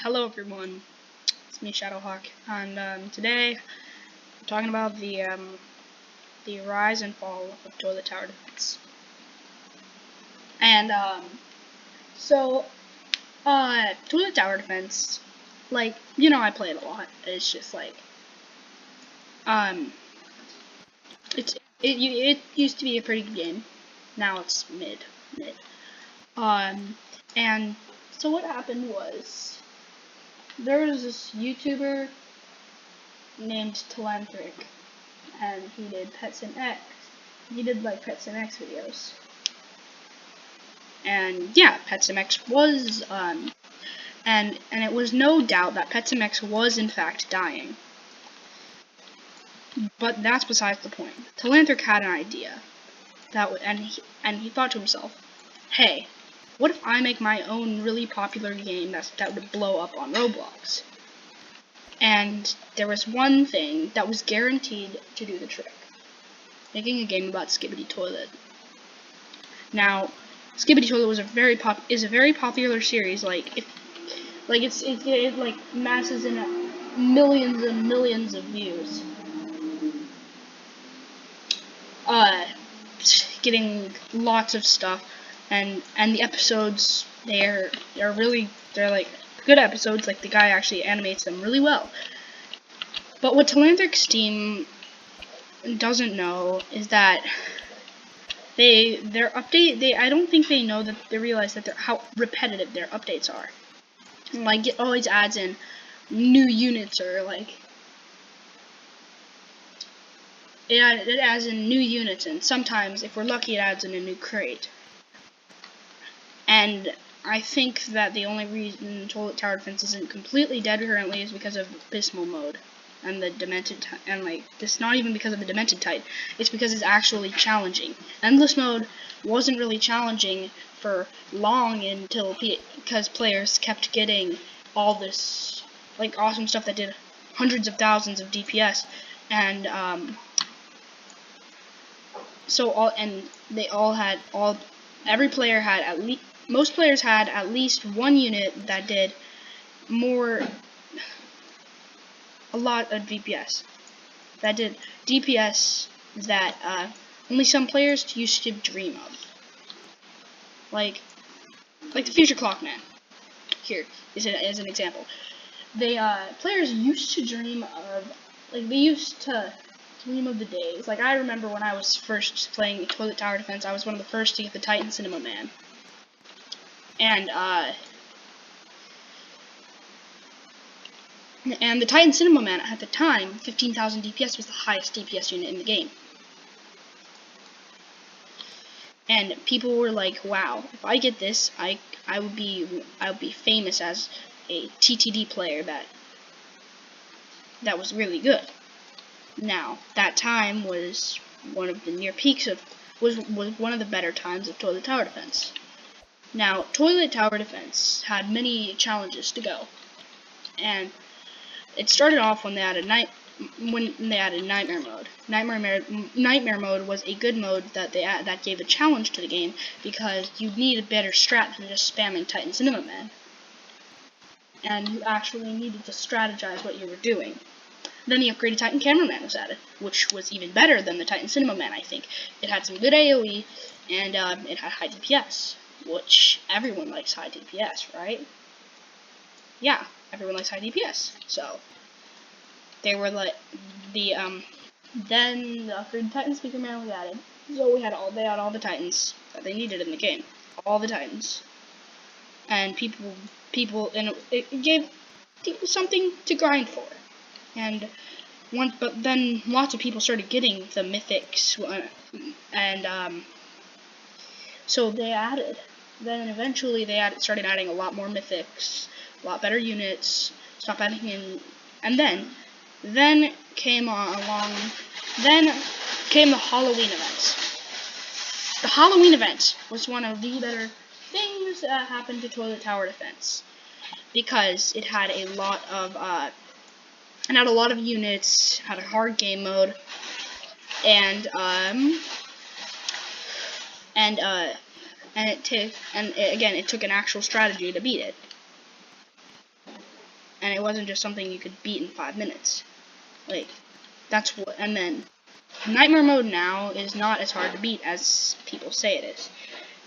Hello everyone, it's me Shadowhawk, and today I'm talking about the rise and fall of Toilet Tower Defense. And so Toilet Tower Defense, I play it a lot. It's just um, it used to be a pretty good game. Now it's mid. And so what happened was there was this YouTuber named Talanthric, and he did PetSimX. He did PetSimX videos, and yeah, PetSimX was and it was no doubt that PetSimX was in fact dying. But that's besides the point. Talanthric had an idea and he thought to himself, hey, what if I make my own really popular game that would blow up on Roblox? And there was one thing that was guaranteed to do the trick: making a game about Skibidi Toilet. Now, Skibidi Toilet was is a very popular series. It masses in millions and millions of views. Getting lots of stuff, and the episodes they're like good episodes. Like, the guy actually animates them really well. But what Talanthric's team doesn't know is that I don't think they know that they realize that how repetitive their updates are. Like, it always adds in new units, or it adds in new units, and sometimes, if we're lucky, it adds in a new crate. And I think that the only reason Toilet Tower Defense isn't completely dead currently is because of Abysmal mode and the Demented, it's not even because of the Demented type. It's because it's actually challenging. Endless mode wasn't really challenging for long because players kept getting all this awesome stuff that did hundreds of thousands of DPS, and most players had at least one unit that did a lot of DPS. That did DPS that only some players used to dream of. Like the Future Clockman. Here is as an example. Players used to dream of, the days. I remember when I was first playing Toilet Tower Defense, I was one of the first to get the Titan Cinema Man. And the Titan Cinema Man at the time, 15,000 DPS, was the highest DPS unit in the game. And people were like, wow, if I get this, I would be famous as a TTD player that was really good. Now, that time was one of the near peaks was one of the better times of Toilet Tower Defense. Now, Toilet Tower Defense had many challenges to go, and it started off when they added Nightmare Mode. Nightmare Mode was a good mode that gave a challenge to the game, because you need a better strat than just spamming Titan Cinema Man, and you actually needed to strategize what you were doing. Then the upgraded Titan Cameraman was added, which was even better than the Titan Cinema Man, I think. It had some good AoE, and it had high DPS, which everyone likes high DPS, right? Yeah, everyone likes high DPS. So they were then the upgraded Titan Speaker Man was added. So they had all the Titans that they needed in the game, all the Titans, and and it gave people something to grind for. But then lots of people started getting the mythics, and so they added. Then eventually started adding a lot more mythics, a lot better units. Stop adding in, and then came the Halloween events. The Halloween event was one of the better things that happened to Toilet Tower Defense, because it had a lot of units, had a hard game mode, and it took an actual strategy to beat it. and it wasn't just something you could beat in 5 minutes. Like, that's what, and then Nightmare Mode now is not as hard to beat as people say it is,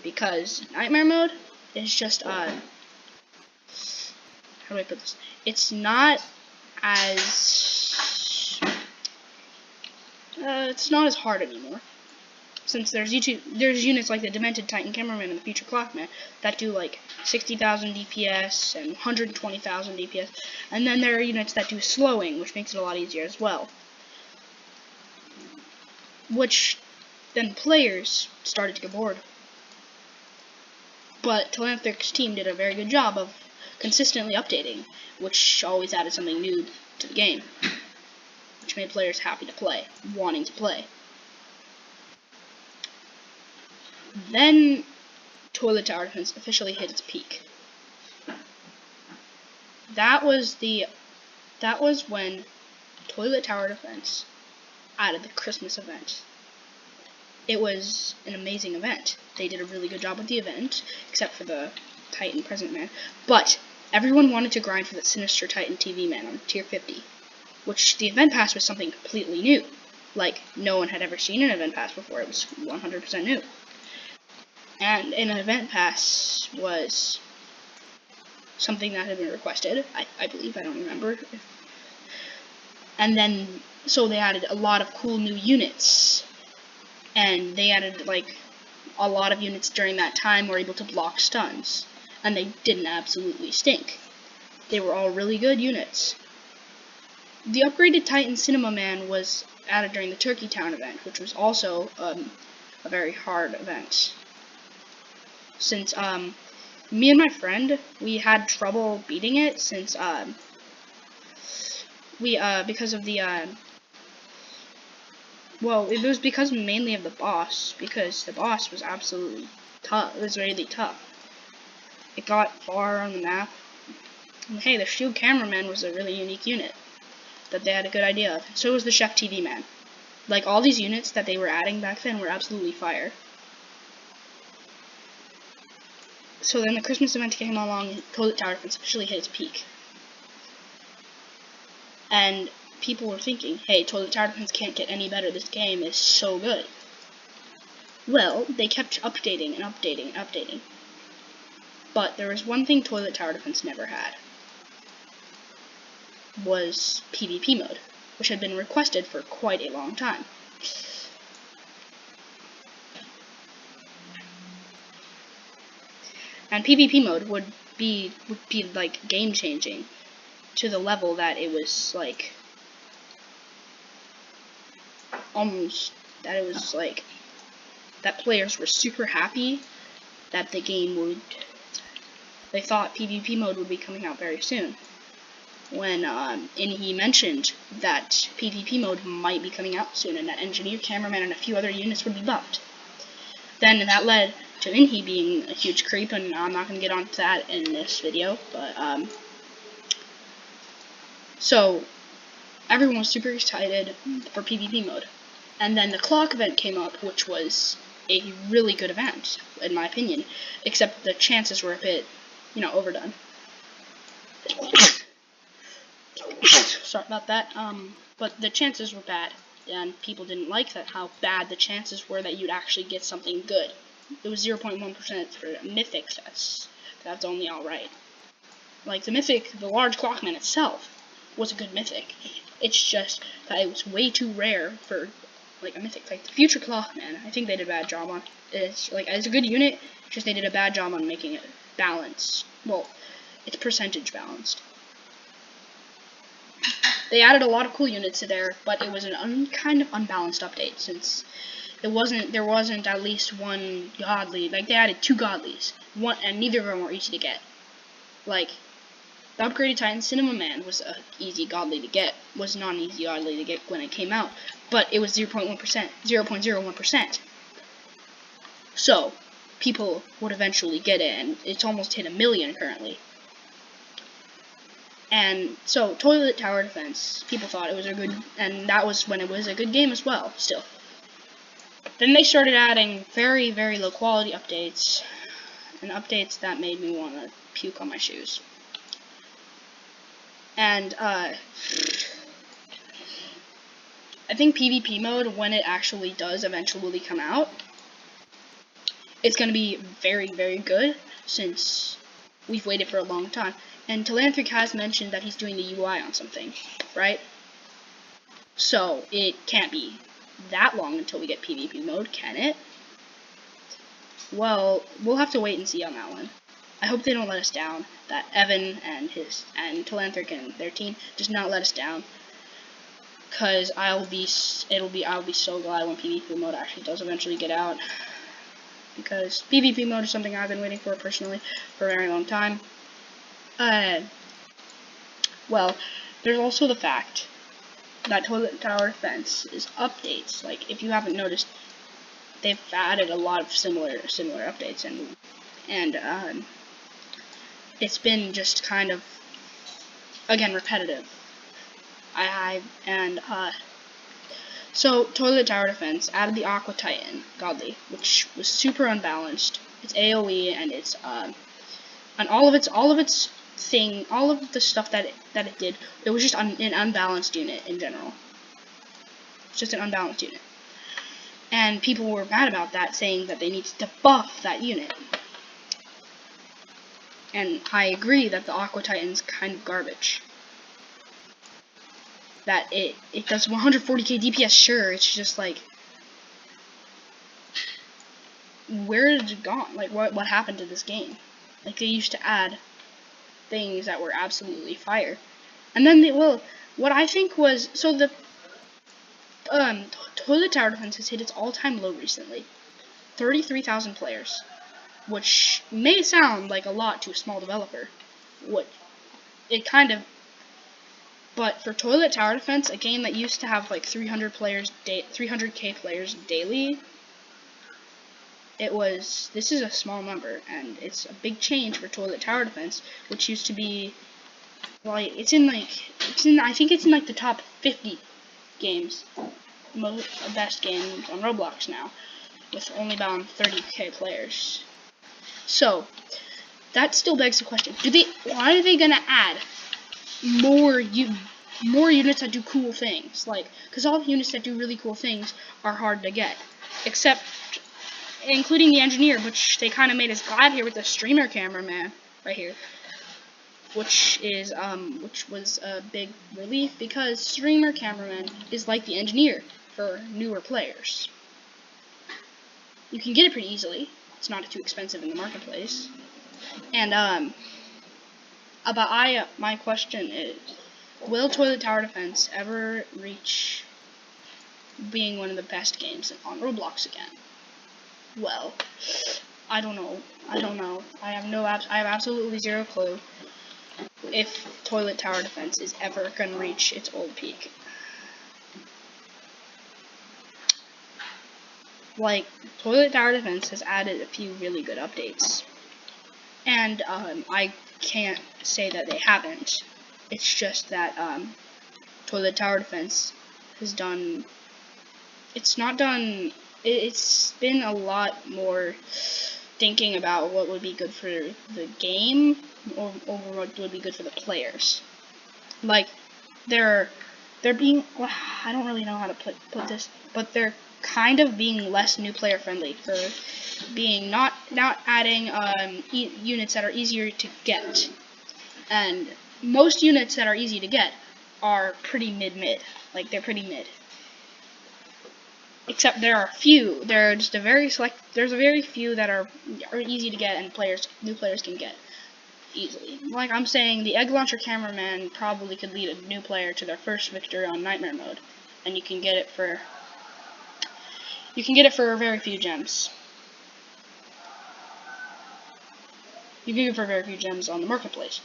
because Nightmare Mode is just, how do I put this? It's not as, it's not as hard anymore. Since there's units like the Demented Titan Cameraman and the Future Clockman that do like 60,000 DPS and 120,000 DPS, and then there are units that do slowing, which makes it a lot easier as well. Which then players started to get bored. But Telanthic's team did a very good job of consistently updating, which always added something new to the game, which made players happy to play, wanting to play. Then Toilet Tower Defense officially hit its peak. That was when Toilet Tower Defense added the Christmas event. It was an amazing event. They did a really good job with the event, except for the Titan Present Man. But everyone wanted to grind for the Sinister Titan TV Man on tier 50, which the event pass was something completely new. Like, no one had ever seen an event pass before. It was 100% new. And an event pass was something that had been requested, I believe, I don't remember. And then, so they added a lot of cool new units. And they added, like, a lot of units during that time were able to block stuns. And they didn't absolutely stink. They were all really good units. The upgraded Titan Cinema Man was added during the Turkey Town event, which was also a very hard event. Since me and my friend, we had trouble beating it since because of the well, it was because mainly of the boss, because the boss was absolutely tough. It was really tough. It got far on the map. And hey, the Shield Cameraman was a really unique unit that they had a good idea of. So was the Chef TV Man. Like, all these units that they were adding back then were absolutely fire. So then the Christmas event came along, and Toilet Tower Defense officially hit its peak. And people were thinking, hey, Toilet Tower Defense can't get any better, this game is so good. Well, they kept updating and updating and updating. But there was one thing Toilet Tower Defense never had. Was PvP mode, which had been requested for quite a long time. And PvP mode would be like game changing to the level that it was like that players were super happy that the game would. They thought PvP mode would be coming out very soon. When Inhi mentioned that PvP mode might be coming out soon, and that Engineer, Cameraman, and a few other units would be buffed. Then that led to Inhi being a huge creep, and I'm not going to get onto that in this video, but so everyone was super excited for PvP mode. And then the clock event came up, which was a really good event, in my opinion, except the chances were a bit, overdone. Sorry about that, but the chances were bad, and people didn't like that, how bad the chances were that you'd actually get something good. It was 0.1% for Mythics, that's only alright. Like, the Mythic, the large Clockman itself, was a good Mythic. It's just that it was way too rare for, like, a Mythic. Like, the Future Clockman, I think they did a bad job on. It's, like, as a good unit, just they did a bad job on making it balanced. Well, it's percentage balanced. They added a lot of cool units to there, but it was an kind of unbalanced update, since there wasn't at least one godly. Like, they added 2 godlies, and neither of them were easy to get. Like, the upgraded Titan Cinema Man was an easy godly to get, was not an easy godly to get when it came out, but it was 0.01%. So, people would eventually get it, and it's almost hit 1 million currently. And so, Toilet Tower Defense, people thought it was a good, and that was when it was a good game as well, still. Then they started adding very, very low quality updates, and updates that made me want to puke on my shoes. And I think PvP mode, when it actually does eventually come out, it's going to be very, very good, since we've waited for a long time. And Telanthric has mentioned that he's doing the UI on something, right? So it can't be that long until we get PvP mode, can it? Well, we'll have to wait and see on that one. I hope they don't let us down. That Evan and Telanthric and their team just not let us down. Cause I'll be so glad when PvP mode actually does eventually get out. Because PvP mode is something I've been waiting for personally for a very long time. Well, there's also the fact that Toilet Tower Defense is updates. Like, if you haven't noticed, they've added a lot of similar updates, and it's been just kind of, again, repetitive. So Toilet Tower Defense added the Aqua Titan Godly, which was super unbalanced. It's AOE, and it's and all of the stuff that it did, it was just an unbalanced unit in general. It's just an unbalanced unit. And people were mad about that, saying that they needed to buff that unit. And I agree that the Aqua Titan's kind of garbage. That it does 140k DPS, sure, it's just like, where did it gone? Like, what happened to this game? Like, they used to add things that were absolutely fire. And then what I think was, so the Toilet Tower Defense has hit its all-time low recently. 33,000 players. Which may sound like a lot to a small developer. But for Toilet Tower Defense, a game that used to have like 300k players daily, this is a small number, and it's a big change for Toilet Tower Defense, which used to be, like, I think it's in like the top 50 games, best games on Roblox now, with only about 30k players. So that still begs the question: why are they gonna add more units that do cool things? Like, because all the units that do really cool things are hard to get, including the engineer, which they kind of made us glad here with the streamer cameraman right here, which was a big relief, because streamer cameraman is like the engineer for newer players. You can get it pretty easily. It's not too expensive in the marketplace. And my question is, will Toilet Tower Defense ever reach being one of the best games on Roblox again? Well, I don't know. I have absolutely zero clue if Toilet Tower Defense is ever gonna reach its old peak. Like, Toilet Tower Defense has added a few really good updates, and I can't say that they haven't. It's just that Toilet Tower Defense has done. It's been a lot more thinking about what would be good for the game over what would be good for the players. Like, they're being, well, I don't really know how to put this, but they're kind of being less new player friendly, for being not adding units that are easier to get. And most units that are easy to get are pretty mid. Like, they're pretty mid. Except there are a few. There's a very few that are easy to get, and new players can get easily. Like I'm saying, the Egg Launcher Cameraman probably could lead a new player to their first victory on Nightmare Mode, and you can get it for very few gems. You can get it for very few gems on the marketplace,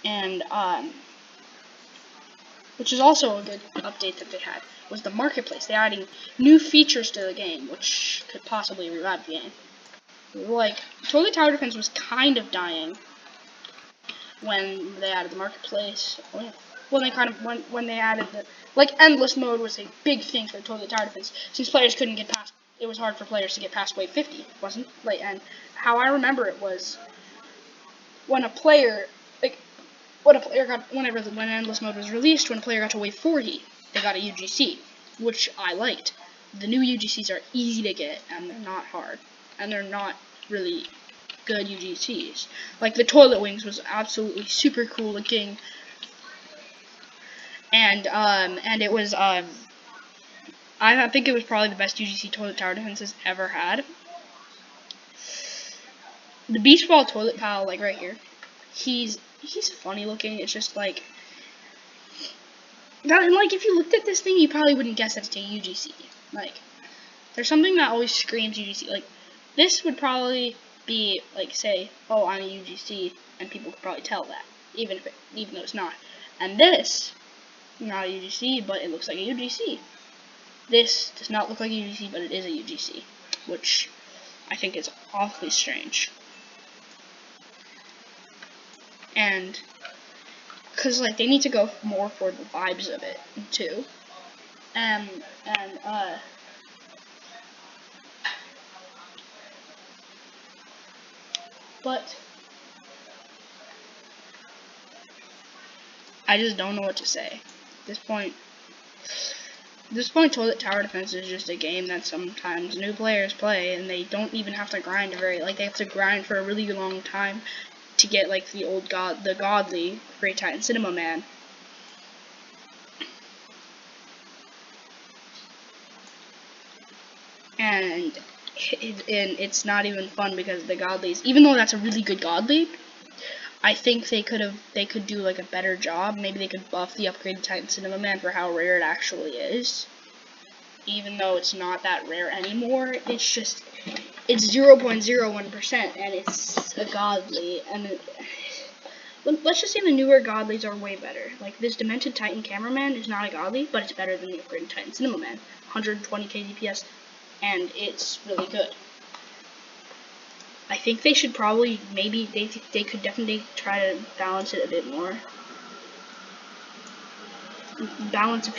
and which is also a good update that they had, was the marketplace. They're adding new features to the game, which could possibly revive the game. Like, Toilet Tower Defense was kind of dying when they added the marketplace. When they added Endless Mode was a big thing for Toilet Tower Defense, since players couldn't get past. It was hard for players to get past wave 50, wasn't? And how I remember it was, when a player, when endless mode was released, when a player got to wave 40, they got a UGC, which I liked. The new UGCs are easy to get, and they're not hard, and they're not really good UGCs. Like the Toilet Wings was absolutely super cool looking, and it was I think it was probably the best UGC Toilet Tower Defense has ever had. The Beach Ball Toilet Pal, like right here, he's funny looking. It's just like that, and like if you looked at this thing, you probably wouldn't guess that it's a UGC. Like there's something that always screams UGC. Like this would probably be like, say, oh, I'm a UGC, and people could probably tell that, even though it's not. And this, not a UGC, but it looks like a UGC. This does not look like a UGC, but it is a UGC, which I think is awfully strange. And because like they need to go more for the vibes of it too. But I just don't know what to say. At this point, Toilet Tower Defense is just a game that sometimes new players play, and they don't even have to grind they have to grind for a really long time to get like the godly Great Titan Cinema Man. And it's not even fun because the godlies, even though that's a really good godly, I think they could do like a better job. Maybe they could buff the upgraded Titan Cinema Man for how rare it actually is. Even though it's not that rare anymore, it's 0.01%, and it's a godly. And let's just say the newer godlies are way better. Like this Demented Titan Cameraman is not a godly, but it's better than the upgraded Titan Cinema Man. 120k DPS, and it's really good. I think they should probably, maybe they could definitely try to balance it a bit more. Balancing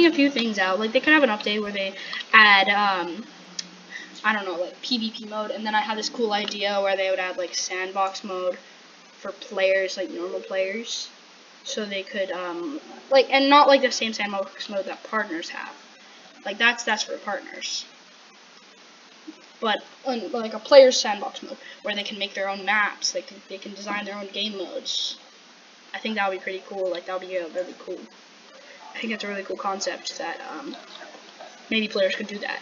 a few things out. Like they could have an update where they add I don't know, like PvP mode, and then I had this cool idea where they would add like sandbox mode for players, like normal players, so they could like, and not like the same sandbox mode that partners have. Like that's for partners. But like a player's sandbox mode where they can make their own maps, they can design their own game modes. I think that would be pretty cool. Like that would be really cool. I think that's a really cool concept that maybe players could do that.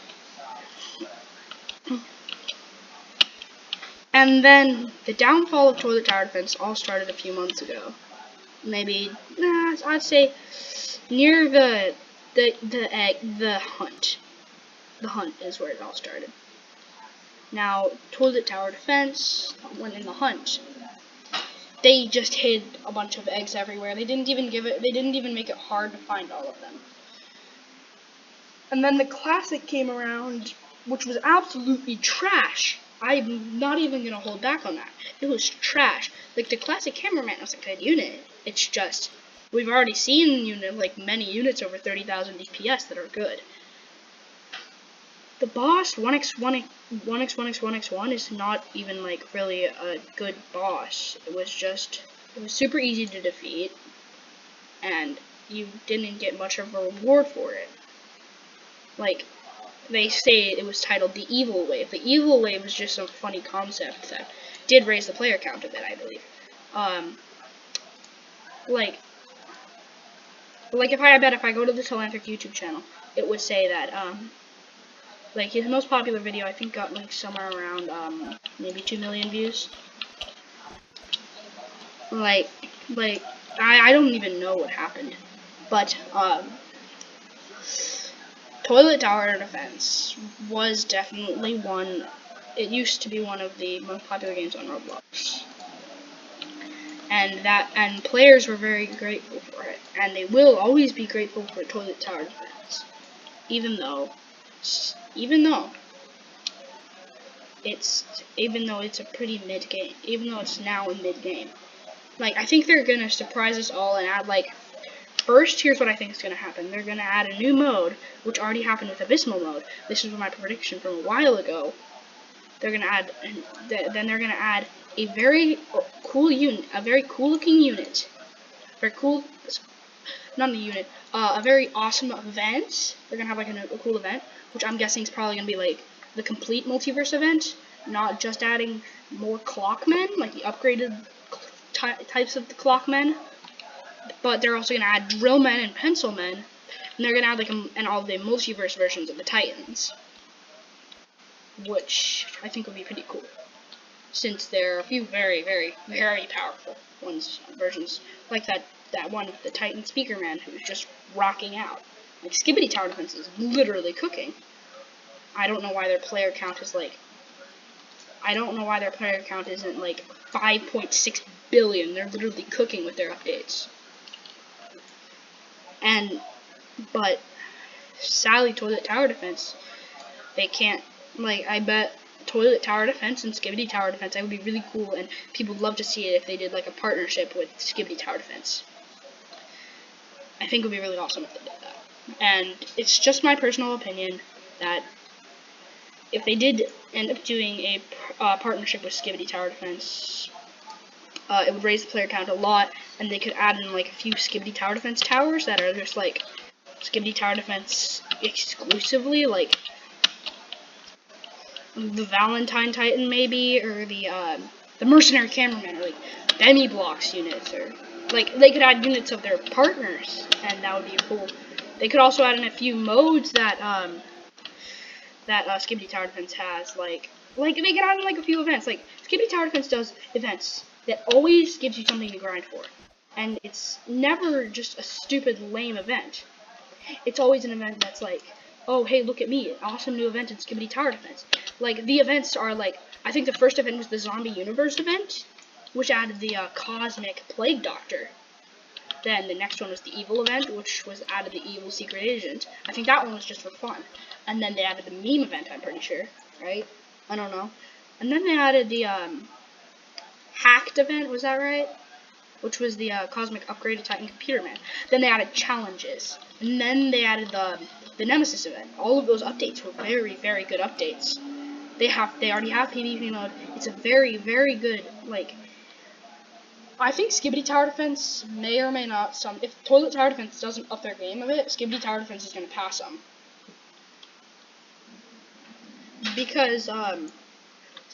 And then the downfall of Toilet Tower Defense all started a few months ago. Maybe I'd say near the hunt. The hunt is where it all started. Now, Toilet Tower Defense, when in the hunt, they just hid a bunch of eggs everywhere. They didn't even make it hard to find all of them. And then the Classic came around, which was absolutely trash. I'm not even gonna hold back on that. It was trash. Like the Classic Cameraman was a good unit. It's just we've already seen many units over 30,000 DPS that are good. The boss 1x1x1x1x1 is not even like really a good boss. It was super easy to defeat, and you didn't get much of a reward for it. Like they say it was titled the Evil Wave. The Evil Wave was just some funny concept that did raise the player count a bit, I believe. Like if I go to the Telanthric YouTube channel, it would say that like his most popular video I think got like somewhere around maybe 2 million views. Like I don't even know what happened, but Toilet Tower Defense was definitely it used to be one of the most popular games on Roblox. And players were very grateful for it, and they will always be grateful for Toilet Tower Defense, even though it's a pretty mid game, even though it's now a mid game. Like I think they're gonna surprise us all and add like. First, here's what I think is going to happen. They're going to add a new mode, which already happened with Abysmal mode. This is my prediction from a while ago. They're going to add, a very cool unit, a very cool looking unit very cool, not a unit, a very awesome event. They're gonna have like a cool event, which I'm guessing is probably gonna be like the complete multiverse event, not just adding more clockmen, like the upgraded types of the clockmen, but they're also gonna add drillmen and pencilmen, and they're gonna add like and all the multiverse versions of the Titans, which I think would be pretty cool, since there are a few very, very, very powerful versions, like that one with the Titan Speaker Man who's just rocking out. Like Skibidi Tower Defense is literally cooking. I don't know why their player count is like. I don't know why their player count isn't like 5.6 billion. They're literally cooking with their updates. But sadly, Toilet Tower Defense, they can't. Like, I bet Toilet Tower Defense and Skibidi Tower Defense, that would be really cool, and people would love to see it if they did like a partnership with Skibidi Tower Defense. I think it would be really awesome if they did that. And it's just my personal opinion that if they did end up doing a partnership with Skibidi Tower Defense, it would raise the player count a lot, and they could add in like a few Skibidi Tower Defense towers that are just like Skibidi Tower Defense exclusively, like the Valentine Titan maybe, or the Mercenary Cameraman, or like Demi Blocks units, or like they could add units of their partners, and that would be cool. They could also add in a few modes that Skibidi Tower Defense has, like they could add in like a few events. Like Skibidi Tower Defense does events that always gives you something to grind for, and it's never just a stupid lame event. It's always an event that's like, oh hey, look at me, awesome new event in Skibidi Tower Defense. Like the events are like, I think the first event was the Zombie Universe event, which added the Cosmic Plague Doctor. Then the next one was the Evil event, which was added the Evil Secret Agent. I think that one was just for fun. And then they added the Meme event, I'm pretty sure, right? I don't know. And then they added the Hacked event, was that right? Which was the Cosmic Upgraded Titan Computer Man. Then they added challenges. And then they added the Nemesis event. All of those updates were very, very good updates. They already have PvP mode. It's a very, very good, like, I think Skibidi Tower Defense may or may not if Toilet Tower Defense doesn't up their game of it, Skibidi Tower Defense is going to pass them. Because,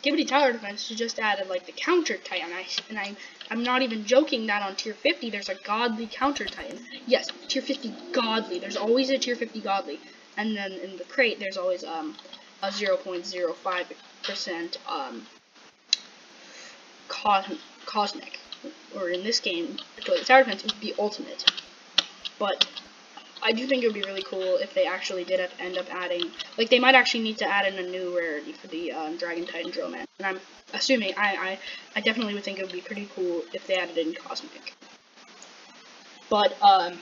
Skibidi Tower Defense just added, like, the Counter Titan, and I'm not even joking that on Tier 50 there's a Godly Counter Titan. Yes, Tier 50 Godly. There's always a Tier 50 Godly. And then in the crate there's always, a 0.05%, Cosmic. Or in this game, the Toilet Tower Defense would be Ultimate. But I do think it would be really cool if they actually did end up adding, like, they might actually need to add in a new rarity for the Dragon Titan Drillman. And I'm assuming, I definitely would think it would be pretty cool if they added in Cosmic. But, I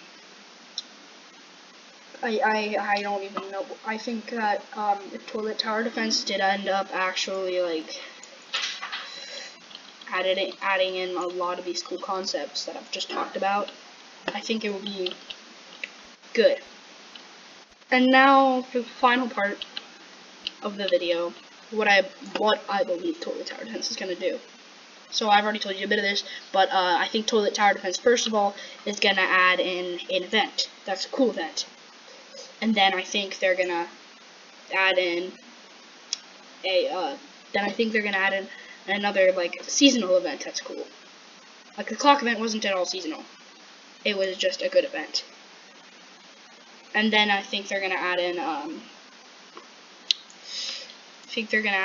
don't even know. I think that, if Toilet Tower Defense did end up actually, like, adding in a lot of these cool concepts that I've just talked about, I think it would be good. And now for the final part of the video, what I believe Toilet Tower Defense is going to do. So I've already told you a bit of this, but I think Toilet Tower Defense, first of all, is going to add in an event. That's a cool event. And then I think they're going to add in another, like, seasonal event that's cool. Like, the clock event wasn't at all seasonal. It was just a good event. And then I think they're gonna add in, Then they're gonna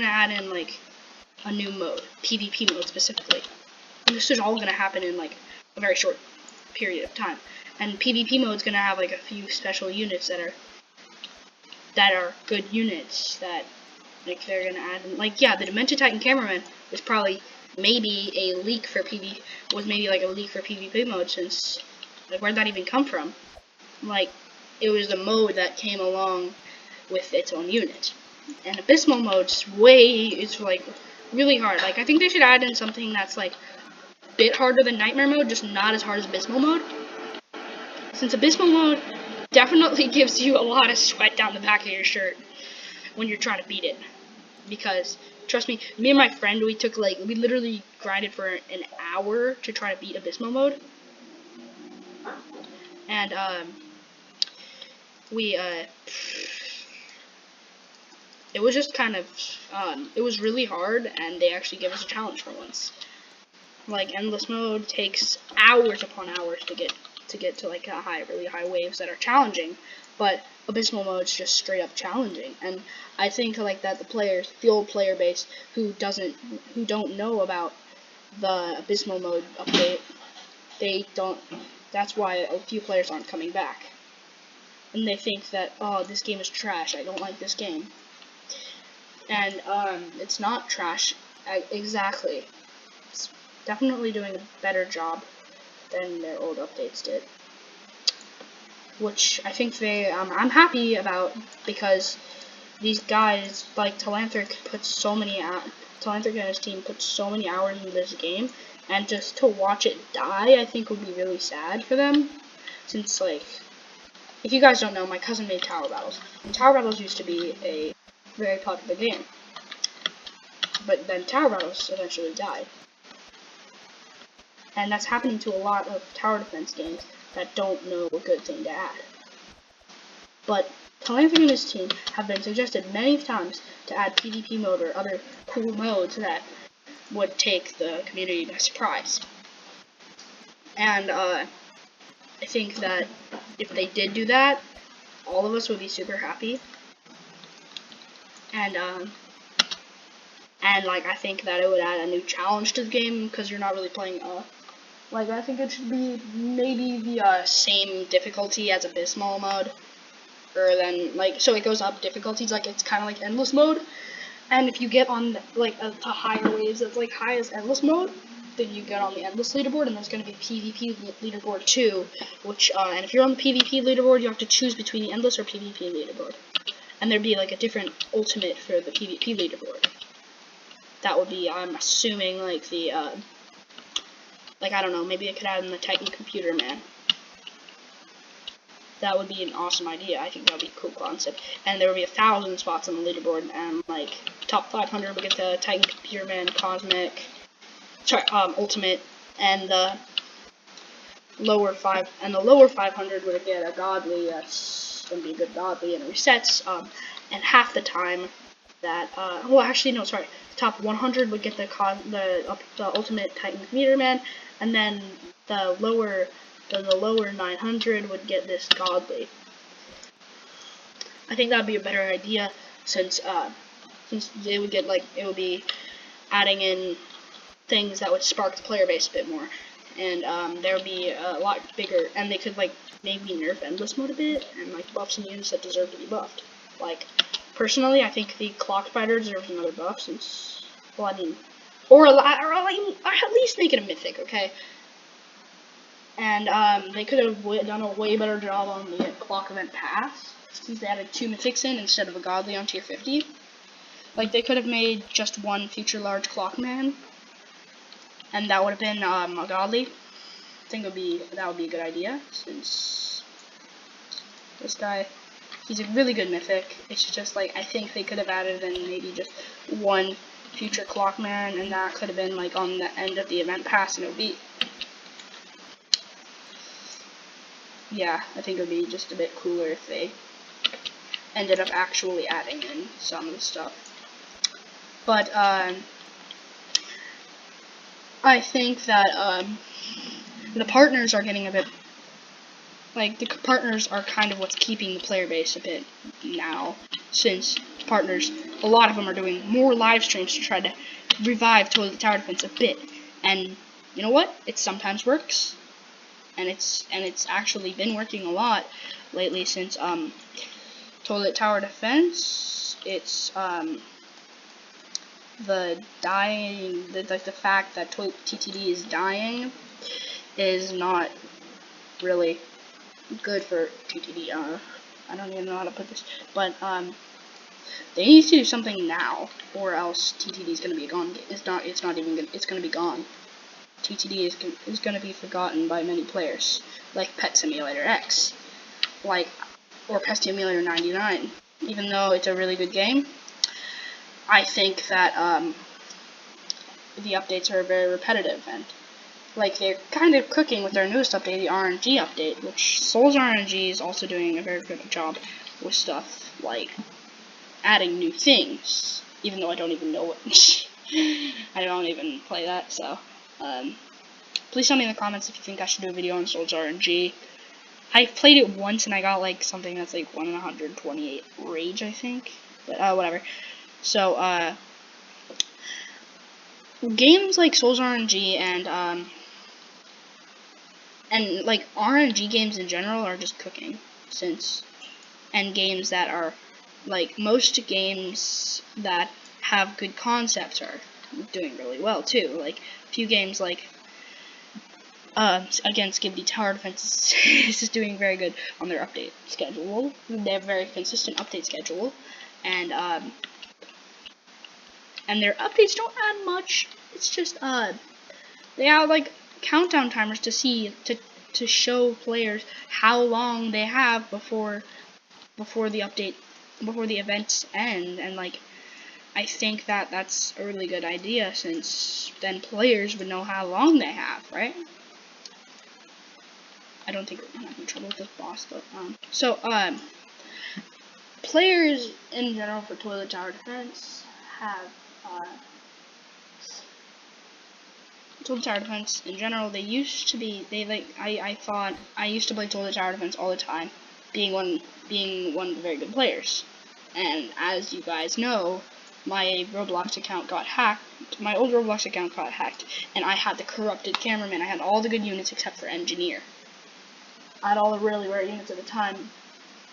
add in, like, a new mode, PvP mode specifically. And this is all gonna happen in, like, a very short period of time. And PvP mode's gonna have, like, a few special units that are good units that, like, they're gonna add in. Like, yeah, the Demented Titan Cameraman was probably maybe a leak for PvP mode, since, like, where'd that even come from? Like, it was the mode that came along with its own unit. And Abysmal mode's like, really hard. Like, I think they should add in something that's, like, a bit harder than Nightmare mode, just not as hard as Abysmal mode. Since Abysmal mode definitely gives you a lot of sweat down the back of your shirt when you're trying to beat it. because trust me, me and my friend, we literally grinded for an hour to try to beat Abysmal mode, and we it was just kind of it was really hard, and they actually gave us a challenge for once. Like, endless mode takes hours upon hours to get to like really high waves that are challenging, but Abysmal mode is just straight up challenging. And I think like that the old player base who don't know about the Abysmal mode update, that's why a few players aren't coming back, and they think that, oh, this game is trash, I don't like this game. And it's not trash exactly. It's definitely doing a better job than their old updates did, which I think I'm happy about, because these guys like Telanthric Telanthric and his team put so many hours into this game, and just to watch it die, I think would be really sad for them, since, like, if you guys don't know, my cousin made Tower Battles, and Tower Battles used to be a very popular game, but then Tower Battles eventually died. And that's happening to a lot of tower defense games that don't know a good thing to add. But Telanthric and his team have been suggested many times to add PvP mode or other cool modes that would take the community by surprise. And I think that if they did do that, all of us would be super happy. And like, I think that it would add a new challenge to the game, because you're not really playing like, I think it should be maybe the same difficulty as Abysmal mode, or then, like, so it goes up difficulties, like it's kind of like endless mode. And if you get on like to higher waves that's like high as endless mode, then you get on the endless leaderboard, and there's going to be PvP leaderboard too, which and if you're on the PvP leaderboard, you have to choose between the endless or PvP leaderboard, and there'd be like a different ultimate for the PvP leaderboard. That would be, I'm assuming, like the like, I don't know, maybe I could add in the Titan Computer Man. That would be an awesome idea. I think that would be a cool concept. And there would be 1,000 spots on the leaderboard, and like top 500 would get the Titan Computer Man Cosmic, Ultimate, and the lower 500 would get a Godly. That's gonna be a good Godly, and it resets. And half the time that well, actually no, sorry. Top 100 would get the Ultimate Titan Computer Man, and then the lower 900 would get this Godly. I think that'd be a better idea, since they would get, like, it would be adding in things that would spark the player base a bit more, and there would be a lot bigger, and they could, like, maybe nerf endless mode a bit, and like buff some units that deserve to be buffed. Like, personally, I think the Clock Spider deserves another buff, since, well, I mean, or at least make it a mythic, okay? And they could have done a way better job on the Clock Event Pass, since they added 2 mythics in instead of a Godly on tier 50. Like, they could have made just one future large Clockman, and that would have been a Godly. I think that would be a good idea, since this guy, he's a really good mythic. It's just, like, I think they could have added in maybe just one future Clockman, and that could have been, like, on the end of the event pass, and it would be, yeah, I think it would be just a bit cooler if they ended up actually adding in some of the stuff. But I think that the partners are getting a bit, like, the partners are kind of what's keeping the player base a bit now, since partners, a lot of them are doing more live streams to try to revive Toilet Tower Defense a bit. And you know what? It sometimes works, and it's actually been working a lot lately, since Toilet Tower Defense, it's the fact that TTD is dying is not really good for TTD. I don't even know how to put this, but they need to do something now, or else TTD is gonna be gone. It's gonna be gone. TTD is gonna be forgotten by many players, like Pet Simulator X, or Pet Simulator 99. Even though it's a really good game, I think that the updates are very repetitive, and like they're kind of cooking with their newest update, the RNG update, which Souls RNG is also doing a very good job with stuff like adding new things, even though I don't even know what. I don't even play that, so please tell me in the comments if you think I should do a video on Souls RNG. I played it once and I got like something that's like 1 in 128 rage, I think, but whatever. So games like Souls RNG and like RNG games in general are just cooking, and games that are like most games that have good concepts are doing really well too. Like a few games like again, Skibidi Tower Defense is doing very good on their update schedule. They have a very consistent update schedule, and their updates don't add much. It's just they have like countdown timers to show players how long they have before the events end, and like I think that's a really good idea, since then players would know how long they have, right? I don't think we're gonna have any trouble with this boss, but players in general for Toilet Tower Defense have Toilet Tower Defense in general. They used to be I thought I used to play Toilet Tower Defense all the time, being one of the very good players, and as you guys know, my Roblox account got hacked. My old Roblox account got hacked, and I had the corrupted cameraman. I had all the good units except for engineer. I had all the really rare units at the time,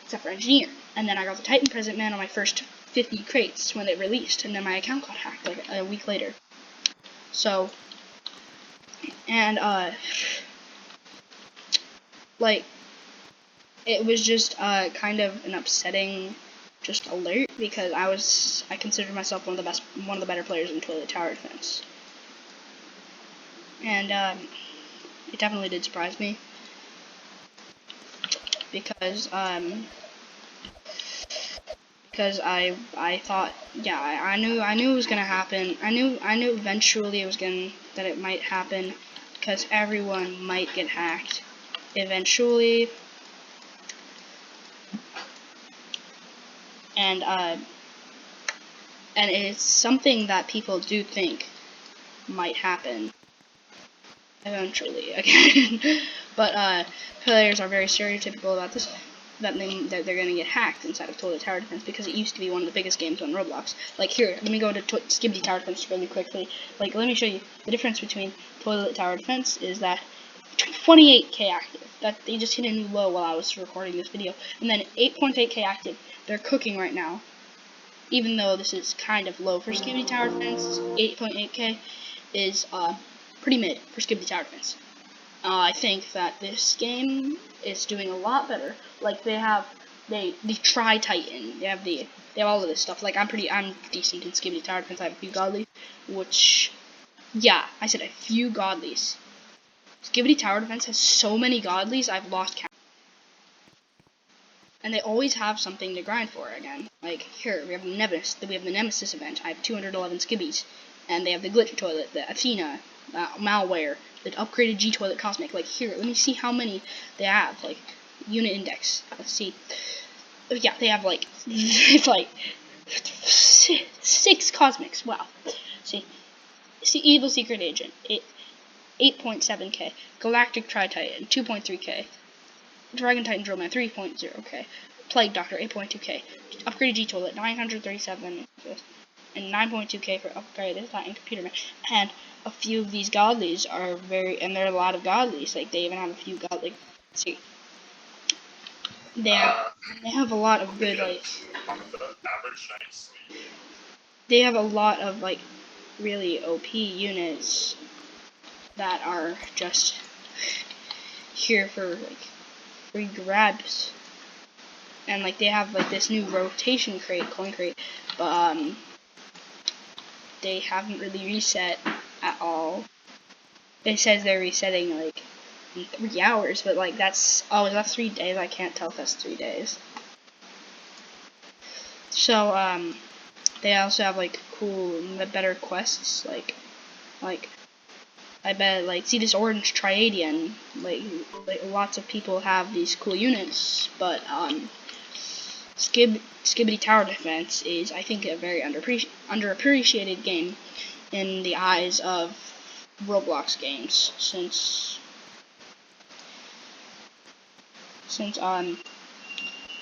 except for engineer. And then I got the Titan Present Man on my first 50 crates when it released, and then my account got hacked like a week later. So, and like it was just kind of an upsetting just alert, because I considered myself one of the better players in Toilet Tower Defense, and it definitely did surprise me, because I thought, yeah, I knew it was gonna happen. I knew eventually that it might happen, because everyone might get hacked eventually, and it's something that people do think might happen eventually again. But players are very stereotypical about this, that they're gonna get hacked inside of Toilet Tower Defense, because it used to be one of the biggest games on Roblox. Like here, let me go to Skibidi Tower Defense really quickly. Like, let me show you the difference between Toilet Tower Defense is that 28k active. That they just hit a new low while I was recording this video, and then 8.8k active. They're cooking right now, even though this is kind of low for Skibidi Tower Defense. 8.8k is pretty mid for Skibidi Tower Defense. I think that this game is doing a lot better. Like they Tri Titan. They have all of this stuff. Like I'm decent in Skibidi Tower Defense. I have a few godlies, which, yeah, I said a few godlies. Skibidi Tower Defense has so many godlies, I've lost count. And they always have something to grind for again. Like here, we have the Nemesis event. I have 211 skibbies, and they have the glitch toilet, the Athena, malware, the upgraded G toilet cosmic. Like here, let me see how many they have. Like unit index. Let's see. Yeah, they have like it's like 6 cosmics. Wow. See, Evil Secret Agent, 8.7k. Galactic Tri Titan, 2.3k. Dragon Titan Drill Man, 3.0k. Plague Doctor, 8.2k. Upgraded G Toilet, 937, and 9.2k for upgraded Titan Computer Man. And a few of these godlies are and there are a lot of godlies. Like they even have a few godly. See, they have a lot of good, like, they have a lot of like really OP units that are just here for like free grabs. And like they have like this new rotation crate, coin crate, but they haven't really reset at all. It says they're resetting like in 3 hours, but like is that 3 days? I can't tell if that's 3 days. So they also have like cool, better quests. Like I bet, like, see this orange Triadian. Like lots of people have these cool units, but Skibidi Tower Defense is, I think, a very underappreciated game in the eyes of Roblox games, since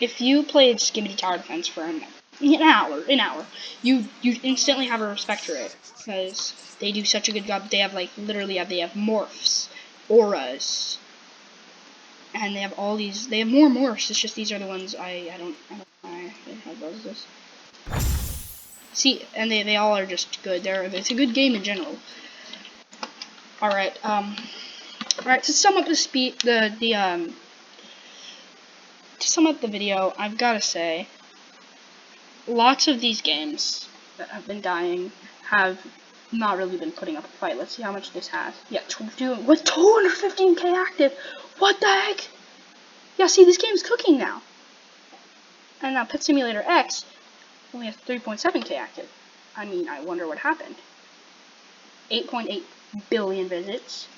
if you played Skibidi Tower Defense for an hour, you instantly have a respect for it, because they do such a good job. They have, like, literally they have morphs, auras, and they have all these. They have more morphs. It's just these are the ones I don't know why how does this. See, and they all are just good. It's a good game in general. All right, to sum up to sum up the video, I've got to say, lots of these games that have been dying have not really been putting up a fight. Let's see how much this has. Yeah, with 215k active. What the heck? Yeah, see, this game's cooking now. And now Pet Simulator X only has 3.7k active. I mean, I wonder what happened. 8.8 billion visits.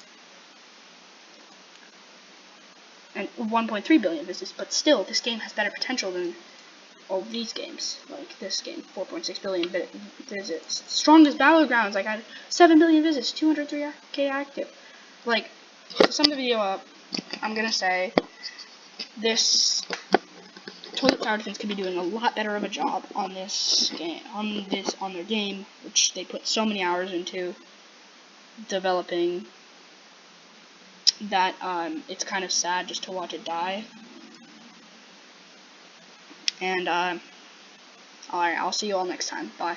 And 1.3 billion visits, but still, this game has better potential than all of these games. Like this game, 4.6 billion visits. Strongest Battlegrounds, I got 7 billion visits, 203k active. Like, to sum the video up, I'm gonna say this Toilet Tower Defense could be doing a lot better of a job on this game, on their game, which they put so many hours into developing, that it's kind of sad just to watch it die. And alright, I'll see you all next time. Bye.